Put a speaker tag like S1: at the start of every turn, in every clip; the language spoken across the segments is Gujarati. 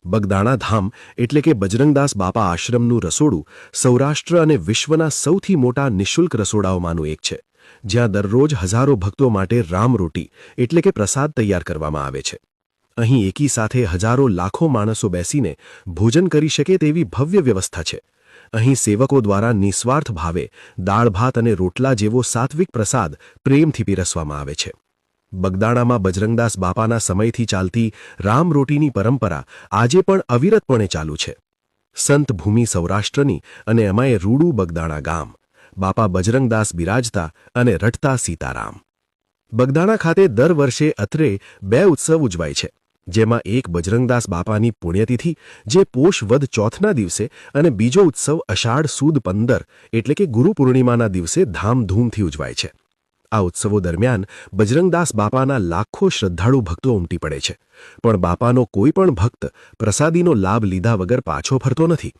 S1: બગદાણા ધામ એટલે કે બજરંગદાસ બાપા આશ્રમનું રસોડું સૌરાષ્ટ્ર અને વિશ્વના સૌથી મોટા નિઃશુલ્ક રસોડાઓમાંનું એક છે, જ્યાં દરરોજ હજારો ભક્તો માટે રામરોટી એટલે કે પ્રસાદ તૈયાર કરવામાં આવે છે. અહીં એકી સાથે હજારો લાખો માણસો બેસીને ભોજન કરી શકે તેવી ભવ્ય વ્યવસ્થા છે. અહીં સેવકો દ્વારા નિસ્વાર્થ ભાવે દાળ ભાત અને રોટલા જેવો સાત્વિક પ્રસાદ પ્રેમથી પીરસવામાં આવે છે. બગદાણામાં બજરંગદાસ બાપાના સમયથી ચાલતી રામરોટીની પરંપરા આજે પણ અવિરતપણે ચાલુ છે. સંત ભૂમિ સૌરાષ્ટ્રની અને એમાંય રૂડું બગદાણા ગામ, બાપા બજરંગદાસ બિરાજતા અને રટતા સીતારામ. બગદાણા ખાતે દર વર્ષે અત્રે 2 ઉત્સવ ઉજવાય છે, જેમાં એક બજરંગદાસ બાપાની પુણ્યતિથિ જે પોષ વદ ચોથના દિવસે અને બીજો ઉત્સવ અષાઢ સુદ 15 એટલે કે ગુરુ પૂર્ણિમાના દિવસે ધામધૂમથી ઉજવાય છે. આ ઉત્સવો દરમિયાન બજરંગદાસ બાપાના લાખો શ્રદ્ધાળુ ભક્તો ઉમટી પડે છે, પણ બાપાનો કોઈ પણ ભક્ત પ્રસાદીનો લાભ લીધા વગર પાછો ફરતો નથી.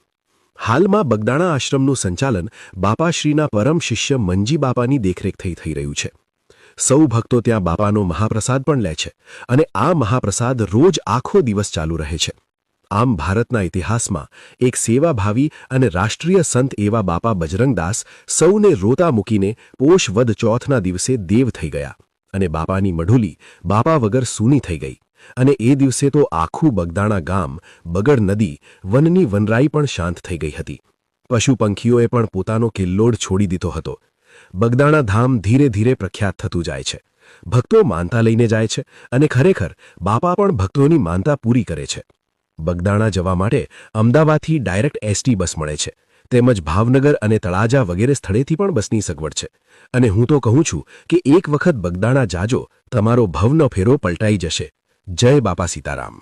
S1: હાલમાં બગદાણા આશ્રમનું સંચાલન બાપાશ્રીના પરમ શિષ્ય મંજી બાપાની દેખરેખથી થઈ રહ્યું છે. સૌ ભક્તો ત્યાં બાપાનો મહાપ્રસાદ પણ લે છે અને આ મહાપ્રસાદ રોજ આખો દિવસ ચાલુ રહે છે. આમ ભારતના ઇતિહાસમાં એક સેવાભાવી અને રાષ્ટ્રીય સંત એવા બાપા બજરંગદાસ સૌને રોતા મૂકીને પોષ વદ ચોથના દિવસે દેવ થઈ ગયા અને બાપાની મઢુલી બાપા વગર સૂની થઈ ગઈ. અને એ દિવસે તો આખું બગદાણા ગામ, બગડ નદી, વનની વનરાઈ પણ શાંત થઈ ગઈ હતી. પશુ પંખીઓએ પણ પોતાનો કિલ્લોડ છોડી દીધો હતો. બગદાણા ધામ ધીરે ધીરે પ્રખ્યાત થતું જાય છે. ભક્તો માનતા લઈને જાય છે અને ખરેખર બાપા પણ ભક્તોની માનતા પૂરી કરે છે. બગદાણા જવા માટે અમદાવાદથી ડાયરેક્ટ એસટી બસ મળે છે, તેમજ ભાવનગર અને તળાજા વગેરે સ્થળેથી પણ બસની સગવડ છે. અને હું તો કહું છું કે એક વખત બગદાણા જાજો, તમારો ભવનો ફેરો પલટાઈ જશે. જય બાપા સીતારામ.